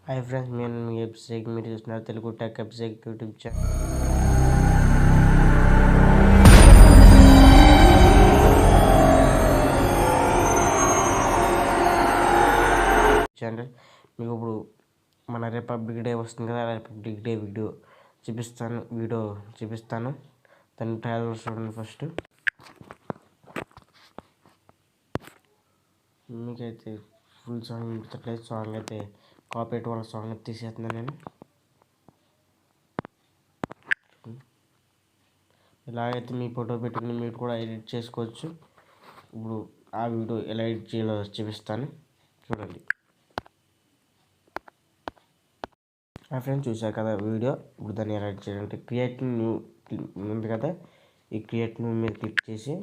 Hi friends, నేను మీ website మీరు చూస్తున్నారు Telugu tech website YouTube channel. మీకు ఇప్పుడు మన రిపబ్లిక్ డే వస్తుంది కదా, రిపబ్లిక్ డే వీడియో చూపిస్తాను. దాని ట్రైలర్ చూడండి. ఫస్ట్ మీకైతే ఫుల్ సాంగ్ వినిపించట్లేదు. సాంగ్ అయితే కాపీరైట్ వాళ్ళ సాంగ్ తీసేస్తున్నాను నేను. ఇలాగైతే మీ ఫోటో పెట్టుకుని మీరు కూడా ఎడిట్ చేసుకోవచ్చు. ఇప్పుడు ఆ వీడియో ఎలా ఎడిట్ చేయాలో చూపిస్తాను, చూడండి. ఆ ఫ్రెండ్స్, చూశారు కదా వీడియో. ఇప్పుడు దాన్ని ఎలా ఎడిట్ చేయాలంటే క్రియేట్ న్యూ ఉంది కదా, ఈ క్రియేట్ న్యూ మీద క్లిక్ చేసి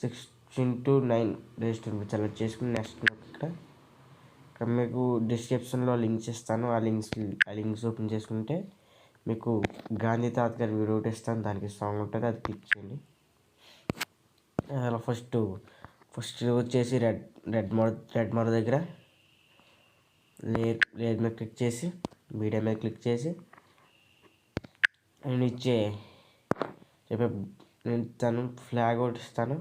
6:9 రిజిస్టర్ సెలెక్ట్ చేసుకుని నెక్స్ట్ ఇక్కడ మీకు డిస్క్రిప్షన్లో లింక్స్ ఇస్తాను. ఆ లింక్స్ ఓపెన్ చేసుకుంటే మీకు గాంధీ తాత గారి వీడియో ఒకటి ఇస్తాను. దానికి సాంగ్ ఉంటుంది, అది క్లిక్ చేయండి. అలా ఫస్ట్ వచ్చేసి రెడ్ మోడ్ దగ్గర లేయర్ మీద క్లిక్ చేసి మీడియా మీద క్లిక్ చేసి నేను ఇస్తాను ఫ్లాగ్ ఒకటి ఇస్తాను,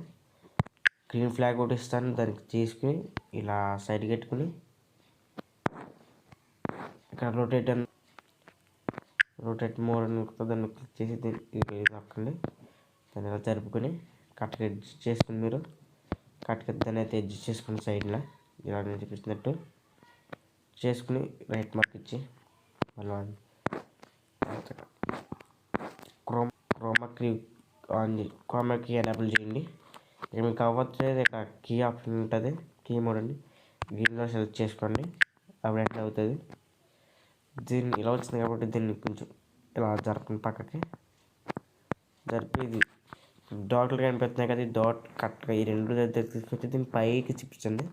గ్రీన్ ఫ్లాగ్ ఒకటి ఇస్తాను. దానికి తీసుకుని ఇలా సైడ్కి పెట్టుకుని ఇక్కడ రొటేట్ మోర్ అని దాన్ని క్లిక్ చేసి తక్కండి. దాన్ని ఇలా జరుపుకొని కరెక్ట్గా అడ్జస్ట్ చేసుకుని మీరు కరెక్ట్గా దాన్ని అయితే అడ్జస్ట్ చేసుకుని సైడ్లో ఇలా నేను చూపిస్తున్నట్టు చేసుకుని రైట్ మార్క్ ఇచ్చి మళ్ళీ క్రోమాకి ఎనేబుల్ చేయండి. మీకు అవ్వట్లేదు, ఇక్కడ కీ ఆప్షన్ ఉంటుంది, కీబోర్డ్ అండి, గ్రీన్లో సెలెక్ట్ చేసుకోండి. అప్పుడు ఎట్లా అవుతుంది. దీన్ని ఇలా వచ్చింది కాబట్టి దీన్ని కొంచెం ఇలా జరపండి, పక్కకి జరిపి ఇది డాట్లు కనిపిస్తున్నాయి కదా, ఈ డాట్ కరెక్ట్గా ఈ రెండు దగ్గర తీసుకొచ్చి దీన్ని పైకి చూపించండి.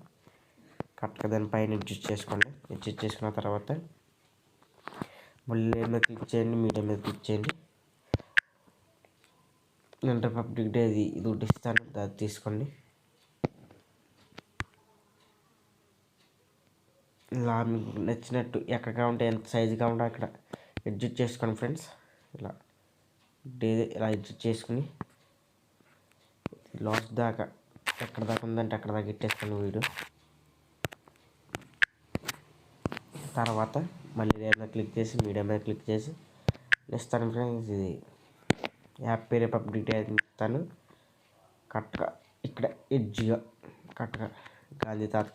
కరెక్ట్గా దాని పైన అడ్జస్ట్ చేసుకోండి. అడ్జస్ట్ చేసుకున్న తర్వాత మళ్ళీ మీద క్లిక్ చేయండి, మీడియా మీద క్లిక్ చేయండి. నేను రిపబ్లిక్ డే ఇది ఒకటి ఇస్తాను, అది తీసుకోండి. ఇలా మీకు నచ్చినట్టు ఎక్కడ కావాలంటే ఎంత సైజు కావాలంటే అక్కడ అడ్జస్ట్ చేసుకోండి ఫ్రెండ్స్. ఇలా అడ్జస్ట్ చేసుకుని లాస్ట్ దాకా ఎక్కడ దాకా ఉందంటే అక్కడ దాకా ఇట్టేసుకోండి వీడియో. తర్వాత మళ్ళీ ఏదైనా క్లిక్ చేసి మీడియా మీద క్లిక్ చేసి ఇస్తాను ఫ్రెండ్స్. ఇది హ్యాపీ రిపబ్లిక్ డే ఇస్తాను. కరెక్ట్గా ఇక్కడ ఎడ్జ్గా కరెక్ట్గా గాంధీ తాత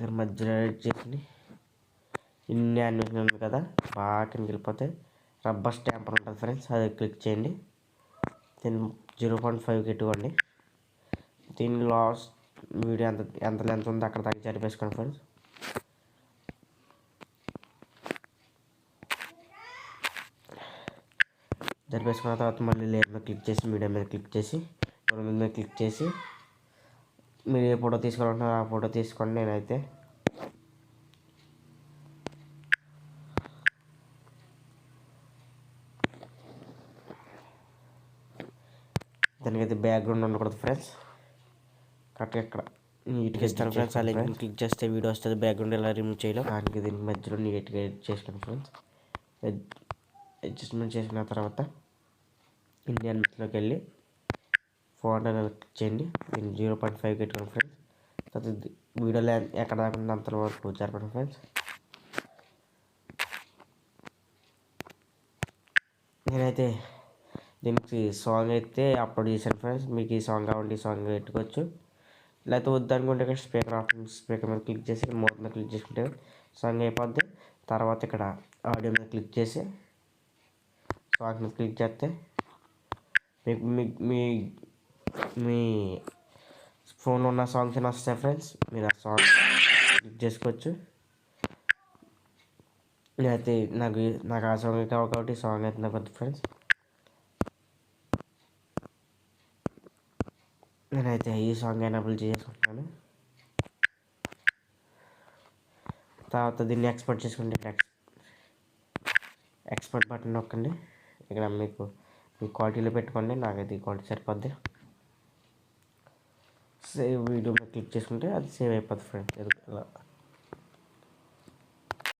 గారి మధ్యలో ఎడిట్ చేసుకుని ఇన్ని యానిమేషన్ ఉంది కదా, బాగా కిందకి వెళ్ళిపోతే రబ్బర్ స్టాంప్ ఉంటుంది ఫ్రెండ్స్, అది క్లిక్ చేయండి. దీన్ని 0.5 పెట్టుకోండి. దీన్ని లాస్ట్ వీడియో ఎంత లెంత్ ఉందో అక్కడ దాకా జరిపేసుకోండి ఫ్రెండ్స్. జరిపేసుకున్న తర్వాత మళ్ళీ లేయర్ మీద క్లిక్ చేసి మీడియా మీద క్లిక్ చేసి మీద క్లిక్ చేసి మీరు ఏ ఫోటో తీసుకోవాలంటున్నారో ఆ ఫోటో తీసుకోండి. నేనైతే దానికైతే బ్యాక్గ్రౌండ్ ఉండకూడదు ఫ్రెండ్స్. కరెక్ట్గా ఇక్కడ నీట్గా ఇస్తాను ఫ్రెండ్స్. ఆ లింక్ క్లిక్ చేస్తే వీడియో వస్తుంది. బ్యాక్గ్రౌండ్ ఎలా రిమూవ్ చేయాలో దానికి దీనికి మధ్యలో నీట్గా ఎడిట్ చేసుకోండి ఫ్రెండ్స్. అడ్జస్ట్మెంట్ చేసుకున్న తర్వాత ఇండియన్ లోకి వెళ్ళి ఫోన్ క్లిక్ చేయండి. దీన్ని 0.5 పెట్టుకోండి ఫ్రెండ్స్. తర్వాత వీడియోలో ఎక్కడ దాకా అంత వరకు జరపండి ఫ్రెండ్స్. నేనైతే దీనికి సాంగ్ అయితే అప్లోడ్ చేశాను ఫ్రెండ్స్. మీకు ఈ సాంగ్ కావాలంటే ఈ సాంగ్ పెట్టుకోవచ్చు. లేకపోతే వద్దనుకుంటే ఇక్కడ స్పీకర్ మీద క్లిక్ చేసి మోడ్ మీద క్లిక్ చేసుకుంటే సాంగ్ అయిపోద్ది. తర్వాత ఇక్కడ ఆడియో మీద క్లిక్ చేసి సాంగ్ మీద క్లిక్ చేస్తే మీకు మీ ఫోన్లో ఉన్న సాంగ్స్ అని వస్తాయి ఫ్రెండ్స్. మీరు ఆ సాంగ్ క్లిక్ చేసుకోవచ్చు. నేనైతే నాకు ఆ సాంగ్ కావాలి కాబట్టి సాంగ్ అయితే నాకు వద్దు ఫ్రెండ్స్. నేనైతే ఈ సాంగ్ ఎనేబుల్ చేసుకుంటున్నాను. తర్వాత దీన్ని ఎక్స్పోర్ట్ చేసుకుంటే ఇక్కడ ఎక్స్పోర్ట్ బటన్ నొక్కండి. ఇక్కడ మీకు మీ క్వాలిటీలో పెట్టుకోండి. నాకైతే ఈ క్వాలిటీ సరిపోద్ది. సేవ్ వీడియో మీద క్లిక్ చేసుకుంటే అది సేవ్ అయిపోద్ది ఫ్రెండ్స్. ఇలా